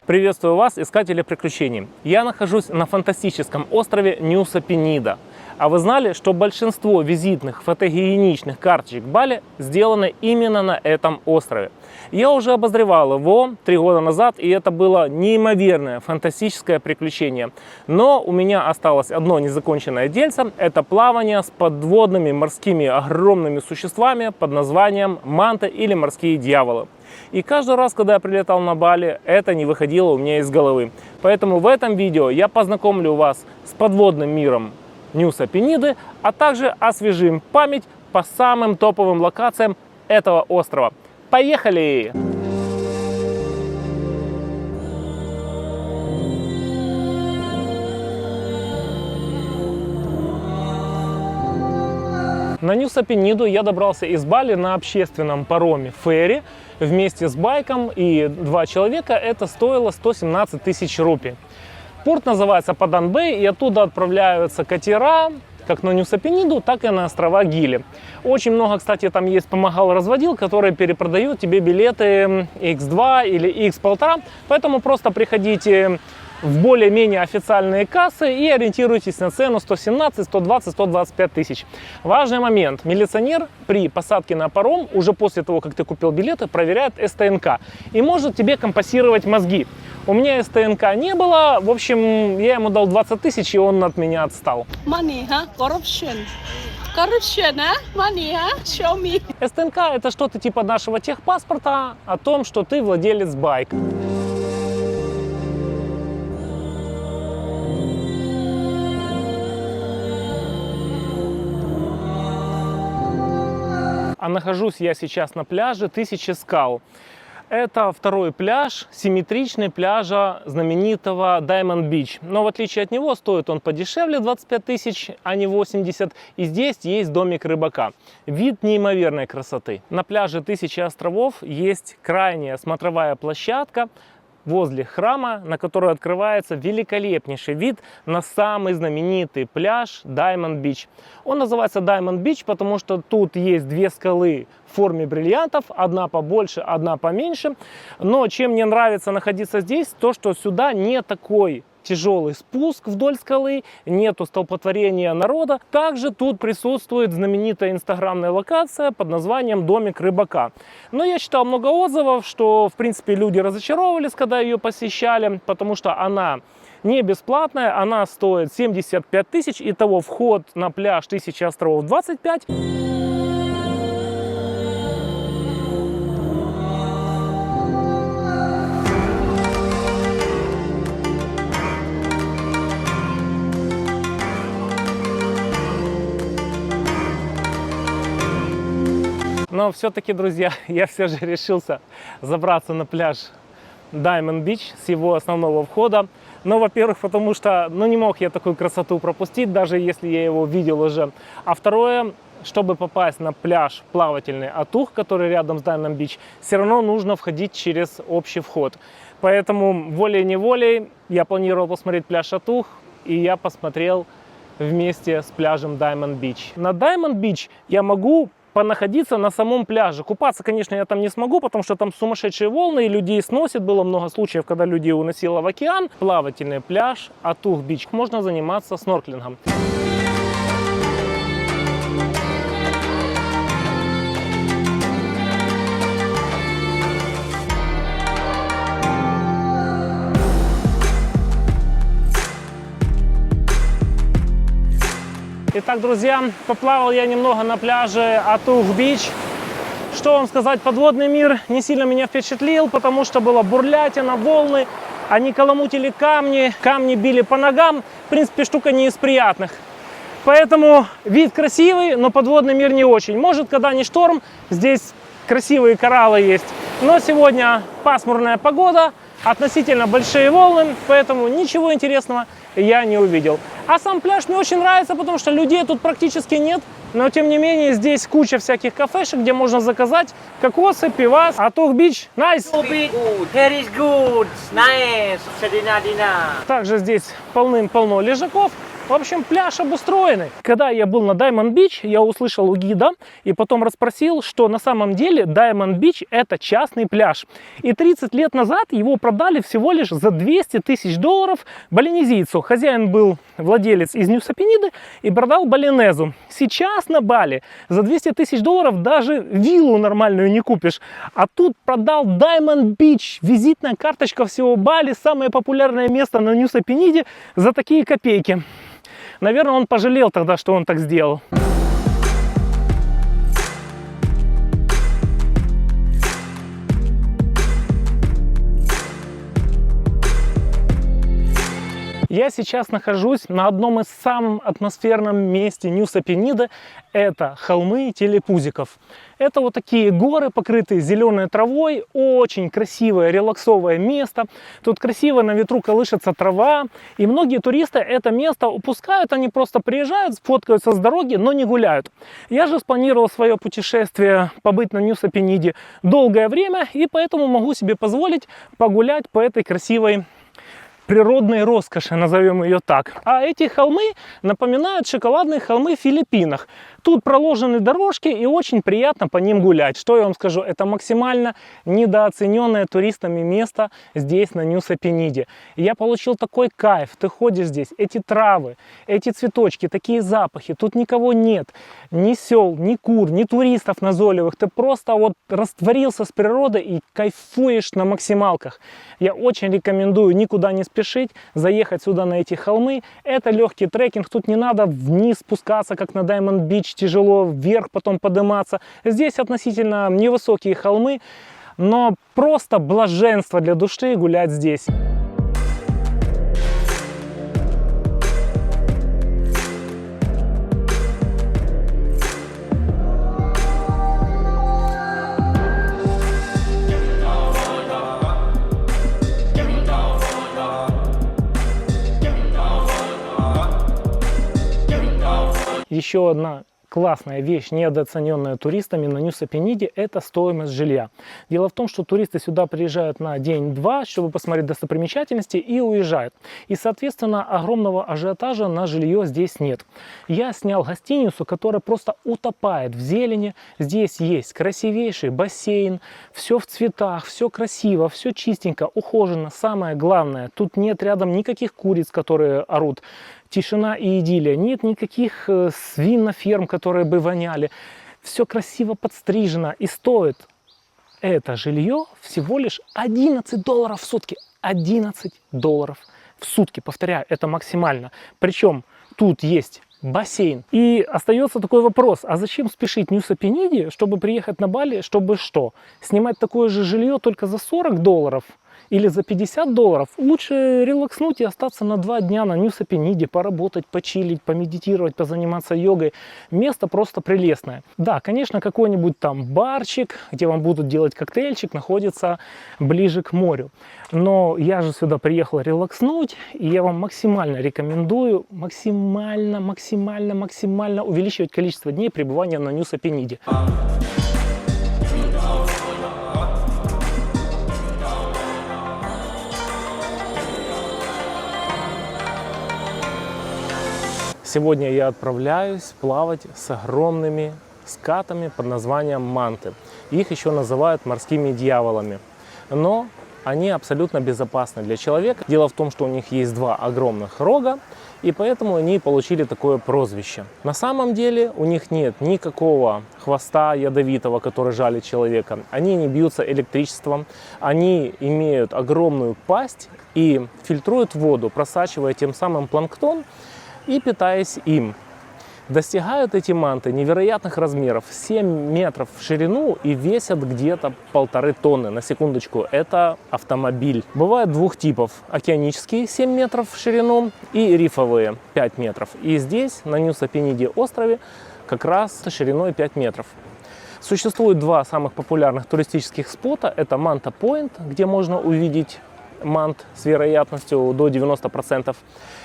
Приветствую вас, искатели приключений! Я нахожусь на фантастическом острове Нуса-Пенида. А вы знали, что большинство визитных фотогеничных карточек Бали сделаны именно на этом острове? Я уже обозревал его 3 года назад, и это было неимоверное фантастическое приключение. Но у меня осталось одно незаконченное дельце – это плавание с подводными морскими огромными существами под названием манты или морские дьяволы. И каждый раз, когда я прилетал на Бали, это не выходило у меня из головы. Поэтому в этом видео я познакомлю вас с подводным миром Нуса-Пениды, а также освежим память по самым топовым локациям этого острова. Поехали! На Нуса-Пениду я добрался из Бали на общественном пароме ферри вместе с байком и 2 человека. Это стоило 117 тысяч рупий. Порт называется Падан-Бэй, и оттуда отправляются катера как на Нуса-Пениду, так и на острова Гили. Очень много, кстати, там есть помогал-разводил, которые перепродают тебе билеты X2 или X1,5. Поэтому просто приходите в более-менее официальные кассы и ориентируйтесь на цену 117, 120, 125 тысяч. Важный момент. Милиционер при посадке на паром, уже после того, как ты купил билеты, проверяет СТНК и может тебе компасировать мозги. У меня СТНК не было, в общем, я ему дал 20 тысяч, и он от меня отстал. Money, huh? Corruption. Corruption, huh? Money, huh? Show me. СТНК – это что-то типа нашего техпаспорта о том, что ты владелец байка. А нахожусь я сейчас на пляже 1000 скал. Это второй пляж, симметричный пляжа знаменитого Diamond Beach. Но в отличие от него стоит он подешевле 25 тысяч, а не 80. И здесь есть домик рыбака. Вид неимоверной красоты. На пляже 1000 островов есть крайняя смотровая площадка возле храма, на которой открывается великолепнейший вид на самый знаменитый пляж Diamond Beach. Он называется Diamond Beach, потому что тут есть 2 скалы в форме бриллиантов, одна побольше, одна поменьше. Но чем мне нравится находиться здесь, то что сюда не такой тяжелый спуск вдоль скалы, нету столпотворения народа. Также тут присутствует знаменитая инстаграмная локация под названием «Домик рыбака». Но я читал много отзывов, что, в принципе, люди разочаровывались, когда ее посещали, потому что она не бесплатная, она стоит 75 тысяч, итого вход на пляж 1000 островов 25. Но все-таки, друзья, я все же решился забраться на пляж Diamond Beach с его основного входа. Но, во-первых, потому что не мог я такую красоту пропустить, даже если я его видел уже. А второе, чтобы попасть на пляж плавательный Атух, который рядом с Diamond Beach, все равно нужно входить через общий вход. Поэтому волей-неволей я планировал посмотреть пляж Атух, и я посмотрел вместе с пляжем Diamond Beach. На Diamond Beach я могу понаходиться на самом пляже. Купаться, конечно, я там не смогу, потому что там сумасшедшие волны, и людей сносит. Было много случаев, когда людей уносило в океан. Плавательный пляж Атух Бич. Можно заниматься снорклингом. Итак, друзья, поплавал я немного на пляже Атух Бич. Что вам сказать, подводный мир не сильно меня впечатлил, потому что была бурлятина, волны, они каламутили камни били по ногам. В принципе, штука не из приятных. Поэтому вид красивый, но подводный мир не очень. Может, когда не шторм, здесь красивые кораллы есть. Но сегодня пасмурная погода, относительно большие волны, поэтому ничего интересного я не увидел. А сам пляж мне очень нравится, потому что людей тут практически нет. Но тем не менее здесь куча всяких кафешек, где можно заказать кокосы, пивас. Атух Бич, найс! Good. Here is good. Nice. Sedina Dina. Также здесь полным-полно лежаков. В общем, пляж обустроенный. Когда я был на Diamond Beach, я услышал у гида и потом расспросил, что на самом деле Diamond Beach это частный пляж. И 30 лет назад его продали всего лишь за $200 тысяч балинезийцу. Хозяин был владелец из Ньюса-Пениды и продал балинезу. Сейчас на Бали за $200 тысяч даже виллу нормальную не купишь. А тут продал Diamond Beach. Визитная карточка всего Бали, самое популярное место на Ньюса-Пениде за такие копейки. Наверное, он пожалел тогда, что он так сделал. Я сейчас нахожусь на одном из самых атмосферном месте Ньюса-Пениды. Это холмы Телепузиков. Это вот такие горы, покрытые зеленой травой. Очень красивое, релаксовое место. Тут красиво на ветру колышется трава. И многие туристы это место упускают. Они просто приезжают, фоткаются с дороги, но не гуляют. Я же спланировал свое путешествие побыть на Ньюса-Пениде долгое время. И поэтому могу себе позволить погулять по этой красивой природной роскоши, назовем ее так. А эти холмы напоминают шоколадные холмы в Филиппинах. Тут проложены дорожки и очень приятно по ним гулять. Что я вам скажу, это максимально недооцененное туристами место здесь на Ньюса-Пениде. Я получил такой кайф, ты ходишь здесь, эти травы, эти цветочки, такие запахи, тут никого нет, ни сел, ни кур, ни туристов назойливых. Ты просто вот растворился с природой и кайфуешь на максималках. Я очень рекомендую никуда не спешить, заехать сюда на эти холмы. Это легкий трекинг, тут не надо вниз спускаться, как на Diamond Beach, тяжело вверх потом подниматься. Здесь относительно невысокие холмы, но просто блаженство для души гулять здесь. Еще одна классная вещь, недооцененная туристами на Ньюса-Пениде, это стоимость жилья. Дело в том, что туристы сюда приезжают на день-два, чтобы посмотреть достопримечательности, и уезжают. И, соответственно, огромного ажиотажа на жилье здесь нет. Я снял гостиницу, которая просто утопает в зелени. Здесь есть красивейший бассейн, все в цветах, все красиво, все чистенько, ухожено. Самое главное, тут нет рядом никаких куриц, которые орут. Тишина и идиллия. Нет никаких свиноферм, которые бы воняли. Все красиво подстрижено. И стоит это жилье всего лишь $11 в сутки. $11 в сутки. Повторяю, это максимально. Причем тут есть бассейн. И остается такой вопрос, а зачем спешить Ньюса-Пениде, чтобы приехать на Бали, чтобы что? Снимать такое же жилье только за $40? Или за $50, лучше релакснуть и остаться на 2 дня на Ньюса-Пениде, поработать, почилить, помедитировать, позаниматься йогой. Место просто прелестное. Да, конечно, какой-нибудь там барчик, где вам будут делать коктейльчик, находится ближе к морю. Но я же сюда приехал релакснуть, и я вам максимально рекомендую максимально увеличивать количество дней пребывания на Ньюса-Пениде. Сегодня я отправляюсь плавать с огромными скатами под названием манты. Их еще называют морскими дьяволами. Но они абсолютно безопасны для человека. Дело в том, что у них есть 2 огромных рога, и поэтому они получили такое прозвище. На самом деле у них нет никакого хвоста ядовитого, который жалит человека. Они не бьются электричеством, они имеют огромную пасть и фильтруют воду, просачивая тем самым планктон, и питаясь им. Достигают эти манты невероятных размеров, 7 метров в ширину и весят где-то 1,5 тонны. На секундочку, это автомобиль. Бывает 2 типов: океанические 7 метров в ширину и рифовые 5 метров. И здесь, на Ньюса-Пениде острове, как раз шириной 5 метров. Существует 2 самых популярных туристических спота. Это Манта-Пойнт, где можно увидеть мант с вероятностью до 90%,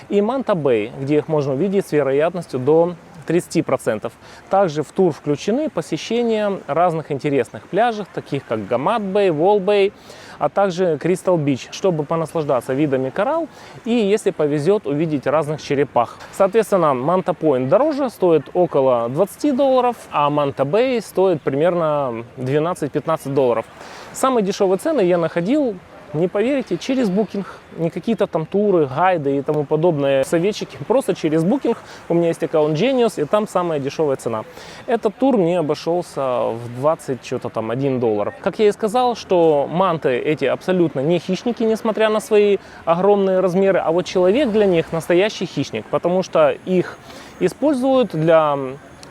и Манта-Бэй, где их можно увидеть с вероятностью до 30%. Также в тур включены посещения разных интересных пляжей, таких как Гамат-Бэй, Вол-Бэй, а также Кристал-Бич, чтобы понаслаждаться видами коралл и, если повезет, увидеть разных черепах. Соответственно, Манта-Пойнт дороже, стоит около $20, а Манта-Бэй стоит примерно $12-15. Самые дешевые цены я находил, не поверите, через Booking. Не какие-то там туры, гайды и тому подобные советчики. Просто через Booking. У меня есть аккаунт Genius, и там самая дешевая цена. Этот тур мне обошелся в $21. Как я и сказал, что манты эти абсолютно не хищники, несмотря на свои огромные размеры. А вот человек для них настоящий хищник, потому что их используют для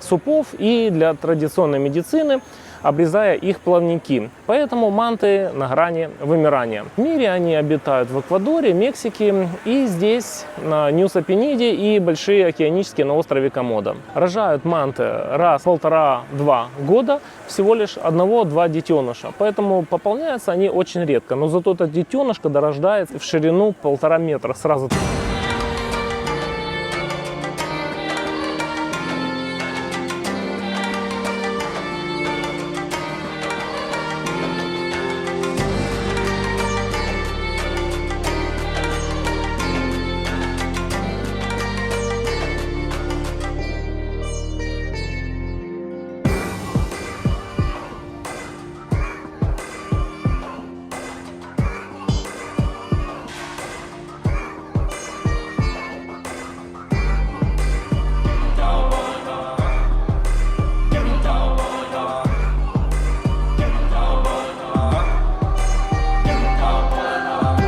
супов и для традиционной медицины, обрезая их плавники. Поэтому манты на грани вымирания. В мире они обитают в Эквадоре, Мексике и здесь, на Ньюса-Пениде и Большие океанические на острове Комодо. Рожают манты раз в 1,5-2 года, всего лишь 1-2 детеныша. Поэтому пополняются они очень редко. Но зато этот детеныш, когда рождается, в ширину 1,5 метра сразу.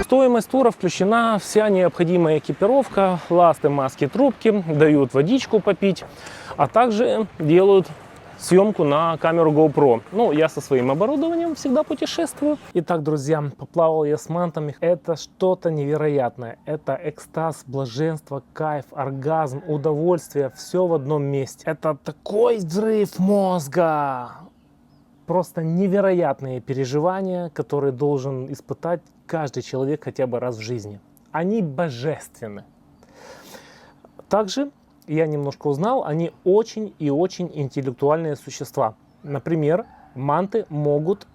В стоимость тура включена вся необходимая экипировка, ласты, маски, трубки, дают водичку попить, а также делают съемку на камеру GoPro. Ну, я со своим оборудованием всегда путешествую. Итак, друзья, поплавал я с мантами. Это что-то невероятное. Это экстаз, блаженство, кайф, оргазм, удовольствие. Все в одном месте. Это такой взрыв мозга. Просто невероятные переживания, которые должен испытать каждый человек хотя бы раз в жизни. Они божественны. Также я немножко узнал, они очень и очень интеллектуальные существа. Например, манты могут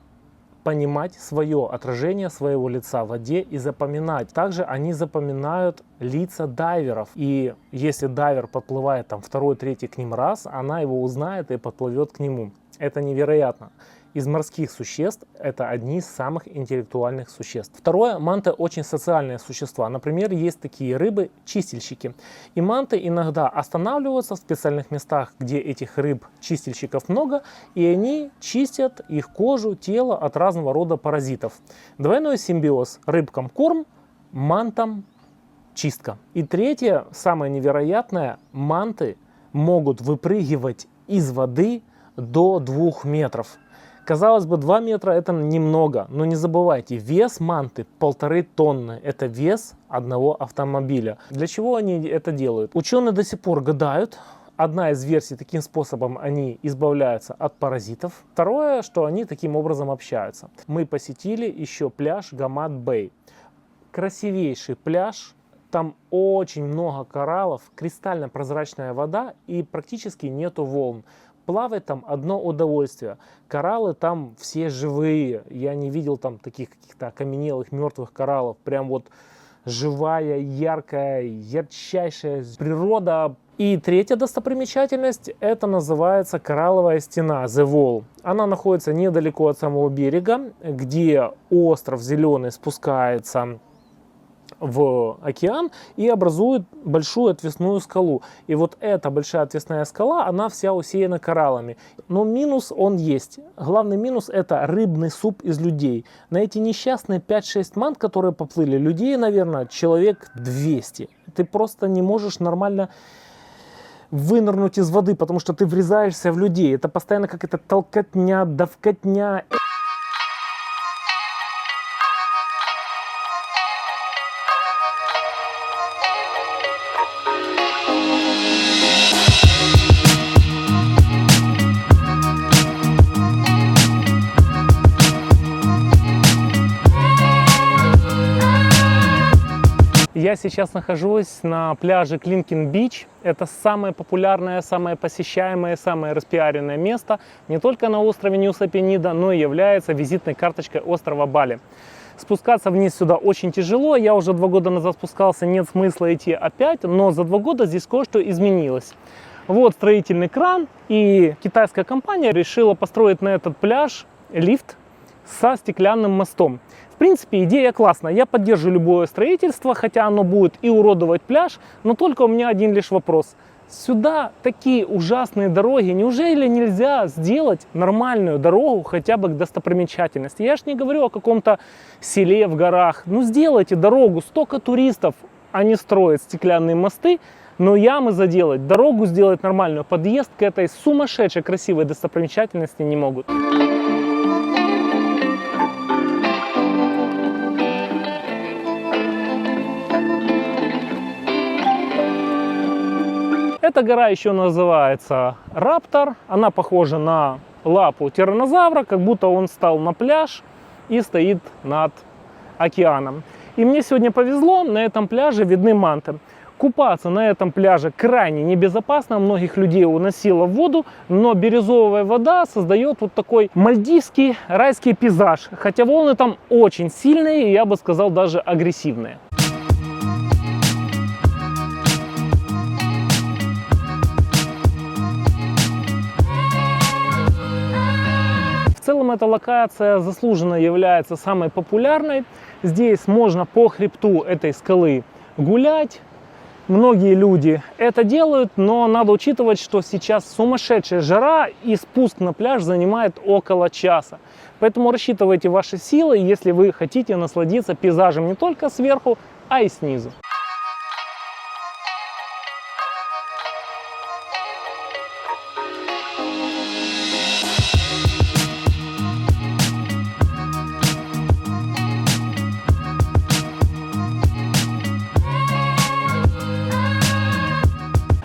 понимать свое отражение своего лица в воде и запоминать. Также они запоминают лица дайверов. И если дайвер подплывает там второй, третий к ним раз, она его узнает и подплывет к нему. Это невероятно. Из морских существ это одни из самых интеллектуальных существ. Второе, манты очень социальные существа. Например, есть такие рыбы, чистильщики. И манты иногда останавливаются в специальных местах, где этих рыб-чистильщиков много, и они чистят их кожу, тело от разного рода паразитов. Двойной симбиоз: рыбкам корм, мантам чистка. И третье, самое невероятное, манты могут выпрыгивать из воды до 2 метров. Казалось бы, 2 метра это немного, но не забывайте, вес манты 1,5 тонны. Это вес одного автомобиля. Для чего они это делают? Ученые до сих пор гадают. Одна из версий, таким способом они избавляются от паразитов. Второе, что они таким образом общаются. Мы посетили еще пляж Гамат-Бэй. Красивейший пляж. Там очень много кораллов, кристально прозрачная вода и практически нету волн. Плавать там одно удовольствие. Кораллы там все живые. Я не видел там таких каких-то окаменелых мертвых кораллов. Прям вот живая, яркая, ярчайшая природа. И третья достопримечательность, это называется коралловая стена, The Wall. Она находится недалеко от самого берега, где остров зеленый спускается в океан и образует большую отвесную скалу. И вот эта большая отвесная скала, она вся усеяна кораллами. Но минус он есть. Главный минус — это рыбный суп из людей. На эти несчастные 5-6 мант, которые поплыли, людей, наверное, человек 200. Ты просто не можешь нормально вынырнуть из воды, потому что ты врезаешься в людей. Это постоянно какая-то толкотня, давкотня. Я сейчас нахожусь на пляже Клинкен-Бич. Это самое популярное, самое посещаемое, самое распиаренное место не только на острове Нуса-Пенида, но и является визитной карточкой острова Бали. Спускаться вниз сюда очень тяжело. Я уже 2 года назад спускался, нет смысла идти опять, но за 2 года здесь кое-что изменилось. Вот строительный кран, и китайская компания решила построить на этот пляж лифт со стеклянным мостом. В принципе, идея классная. Я поддерживаю любое строительство, хотя оно будет и уродовать пляж, но только у меня один лишь вопрос. Сюда такие ужасные дороги. Неужели нельзя сделать нормальную дорогу хотя бы к достопримечательности? Я ж не говорю о каком-то селе в горах. Ну сделайте дорогу, столько туристов, они строят стеклянные мосты, но ямы заделать, дорогу сделать нормальную, подъезд к этой сумасшедшей красивой достопримечательности не могут. Эта гора еще называется Раптор. Она похожа на лапу тираннозавра, как будто он стал на пляж и стоит над океаном. И мне сегодня повезло, на этом пляже видны манты. Купаться на этом пляже крайне небезопасно, многих людей уносило в воду, но бирюзовая вода создает вот такой мальдивский райский пейзаж. Хотя волны там очень сильные, и я бы сказал даже агрессивные. В целом эта локация заслуженно является самой популярной. Здесь можно по хребту этой скалы гулять. Многие люди это делают, но надо учитывать, что сейчас сумасшедшая жара и спуск на пляж занимает около часа. Поэтому рассчитывайте ваши силы, если вы хотите насладиться пейзажем не только сверху, а и снизу.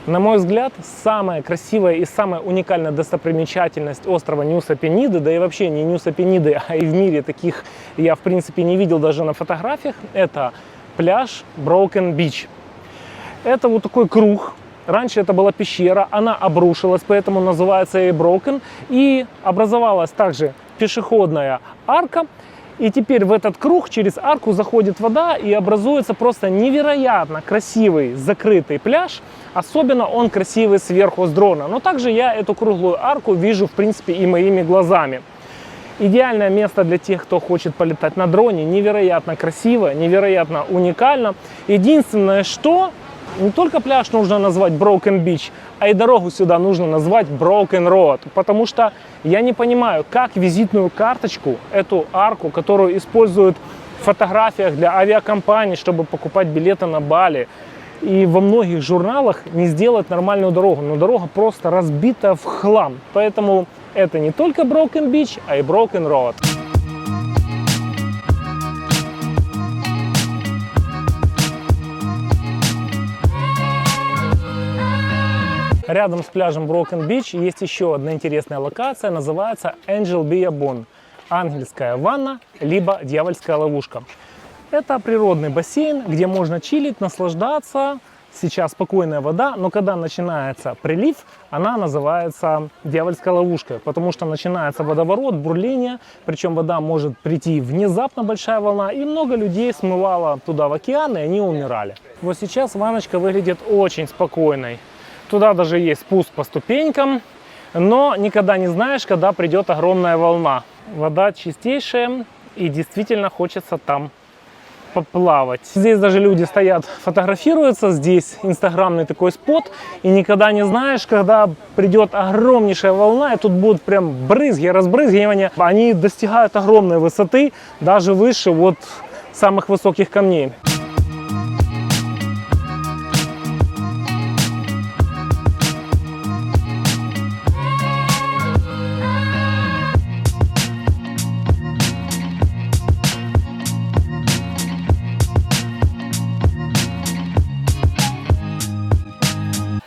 На мой взгляд, самая красивая и самая уникальная достопримечательность острова Нуса-Пениды, да и вообще не Нуса-Пениды, а и в мире таких я в принципе не видел даже на фотографиях, это пляж Broken Beach. Это вот такой круг. Раньше это была пещера, она обрушилась, поэтому называется и Broken. И образовалась также пешеходная арка. И теперь в этот круг через арку заходит вода и образуется просто невероятно красивый закрытый пляж. Особенно он красивый сверху с дрона. Но также я эту круглую арку вижу в принципе и моими глазами. Идеальное место для тех, кто хочет полетать на дроне. Невероятно красиво, невероятно уникально. Единственное, что не только пляж нужно назвать Broken Beach, а и дорогу сюда нужно назвать Broken Road. Потому что я не понимаю, как визитную карточку, эту арку, которую используют в фотографиях для авиакомпаний, чтобы покупать билеты на Бали, и во многих журналах не сделать нормальную дорогу. Но дорога просто разбита в хлам. Поэтому это не только Broken Beach, а и Broken Road. Рядом с пляжем Broken Beach есть еще одна интересная локация, называется Angel Bia Bond. Ангельская ванна, либо дьявольская ловушка. Это природный бассейн, где можно чилить, наслаждаться. Сейчас спокойная вода, но когда начинается прилив, она называется дьявольской ловушкой, потому что начинается водоворот, бурление, причем вода может прийти внезапно, большая волна, и много людей смывало туда в океан, и они умирали. Вот сейчас ванночка выглядит очень спокойной. Туда даже есть спуск по ступенькам, но никогда не знаешь, когда придет огромная волна. Вода чистейшая, и действительно хочется там поплавать. Здесь даже люди стоят, фотографируются, здесь инстаграмный такой спот, и никогда не знаешь, когда придет огромнейшая волна, и тут будут прям брызги, разбрызгивания. Они достигают огромной высоты, даже выше вот самых высоких камней.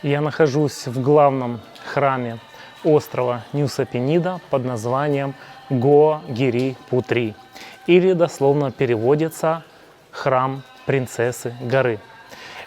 Я нахожусь в главном храме острова Нуса-Пенида под названием Гоа Гири Путри, или дословно переводится «Храм принцессы горы.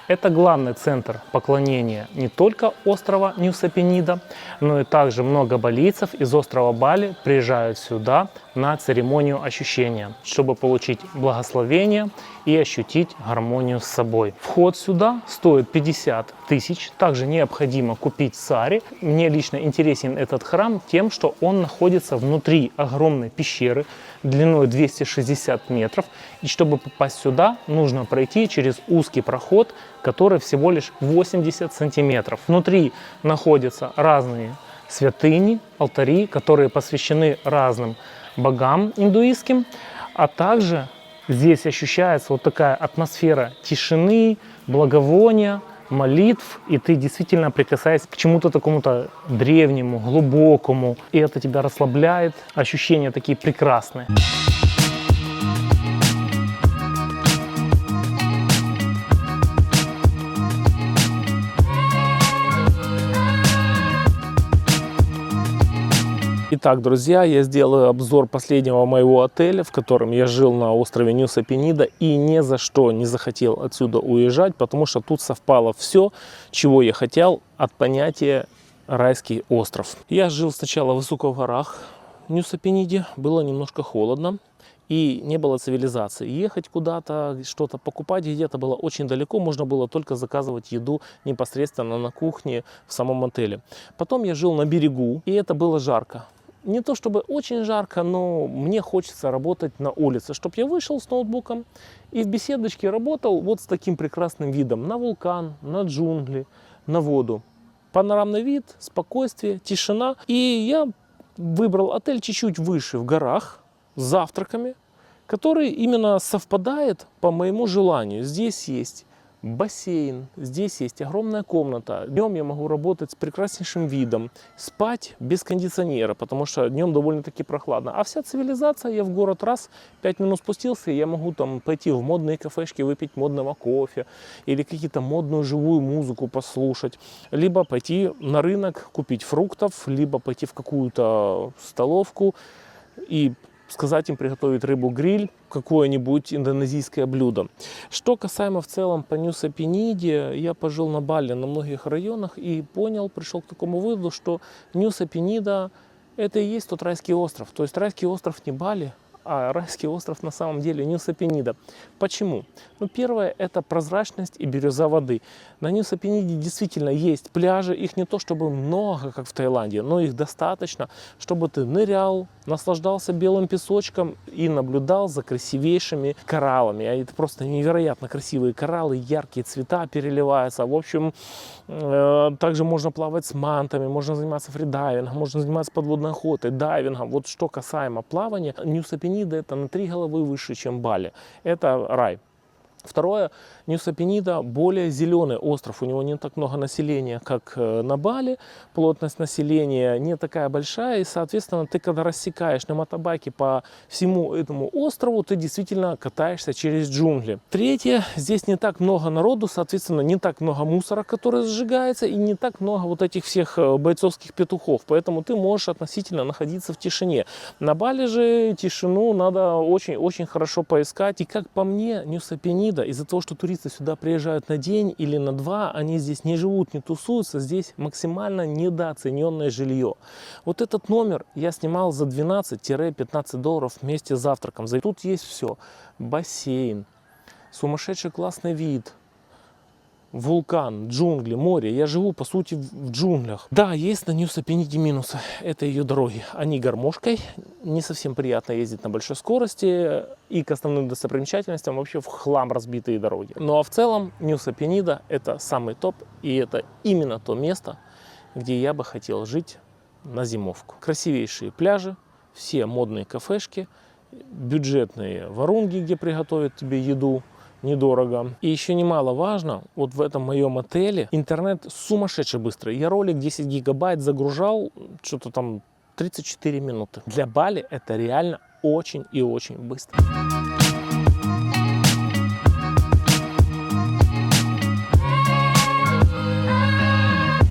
Это главный центр поклонения не только острова Нуса-Пенида, но и также много балийцев из острова Бали приезжают сюда на церемонию очищения, чтобы получить благословение и ощутить гармонию с собой. Вход сюда стоит 50 тысяч. Также необходимо купить сари. Мне лично интересен этот храм тем, что он находится внутри огромной пещеры длиной 260 метров. И чтобы попасть сюда, нужно пройти через узкий проход, который всего лишь 80 сантиметров. Внутри находятся разные святыни, алтари, которые посвящены разным богам индуистским, а также здесь ощущается вот такая атмосфера тишины, благовония, молитв, и ты действительно прикасаешься к чему-то такому-то древнему, глубокому, и это тебя расслабляет, ощущения такие прекрасные. Итак, друзья, я сделаю обзор последнего моего отеля, в котором я жил на острове Нуса-Пенида, и ни за что не захотел отсюда уезжать, потому что тут совпало все, чего я хотел от понятия райский остров. Я жил сначала высоко в горах в Нуса-Пениде, было немножко холодно и не было цивилизации. Ехать куда-то, что-то покупать где-то было очень далеко, можно было только заказывать еду непосредственно на кухне в самом отеле. Потом я жил на берегу, и это было жарко. Не то чтобы очень жарко, но мне хочется работать на улице, чтобы я вышел с ноутбуком и в беседочке работал вот с таким прекрасным видом на вулкан, на джунгли, на воду. Панорамный вид, спокойствие, тишина. И я выбрал отель чуть-чуть выше в горах с завтраками, который именно совпадает по моему желанию. Здесь есть бассейн, здесь есть огромная комната. Днем я могу работать с прекраснейшим видом, спать без кондиционера, потому что днем довольно-таки прохладно. А вся цивилизация, я в город раз, 5 минут спустился, и я могу там пойти в модные кафешки, выпить модного кофе, или какие-то модную живую музыку послушать, либо пойти на рынок, купить фруктов, либо пойти в какую-то столовку и сказать им приготовить рыбу-гриль, какое-нибудь индонезийское блюдо. Что касаемо в целом по Нуса-Пениде, я пожил на Бали на многих районах и понял, пришел к такому выводу, что Нуса-Пенида это и есть тот райский остров. То есть райский остров не Бали, а райский остров на самом деле Нуса-Пенида. Почему? Ну, первое – это прозрачность и бирюза воды. На Нуса-Пениде действительно есть пляжи, их не то чтобы много, как в Таиланде, но их достаточно, чтобы ты нырял, наслаждался белым песочком и наблюдал за красивейшими кораллами. А это просто невероятно красивые кораллы, яркие цвета переливаются. В общем, также можно плавать с мантами, можно заниматься фридайвингом, можно заниматься подводной охотой, дайвингом. Вот что касаемо плавания, Нуса-Пенида это на 3 головы выше, чем Бали. Это рай. Второе, Нуса-Пенида более зеленый остров, у него не так много населения, как на Бали, плотность населения не такая большая, и, соответственно, ты когда рассекаешь на мотобайке по всему этому острову, ты действительно катаешься через джунгли. Третье, здесь не так много народу, соответственно, не так много мусора, который сжигается, и не так много вот этих всех бойцовских петухов, поэтому ты можешь относительно находиться в тишине. На Бали же тишину надо очень-очень хорошо поискать, и как по мне, Нуса-Пенида из-за того, что туристы сюда приезжают на день или на 2, они здесь не живут, не тусуются, здесь максимально недооцененное жилье. Вот этот номер я снимал за 12-15 долларов вместе с завтраком. Тут есть все. Бассейн, сумасшедший классный вид, вулкан, джунгли, море. Я живу, по сути, в джунглях. Да, есть на Нуса-Пениде минусы. Это ее дороги. Они гармошкой. Не совсем приятно ездить на большой скорости. И к основным достопримечательностям вообще в хлам разбитые дороги. Ну а в целом Нуса-Пенида это самый топ. И это именно то место, где я бы хотел жить на зимовку. Красивейшие пляжи, все модные кафешки, бюджетные варунги, где приготовят тебе еду недорого. И еще немаловажно, вот в этом моем отеле интернет сумасшедше быстрый. Я ролик 10 гигабайт загружал, что-то там 34 минуты. Для Бали это реально очень и очень быстро.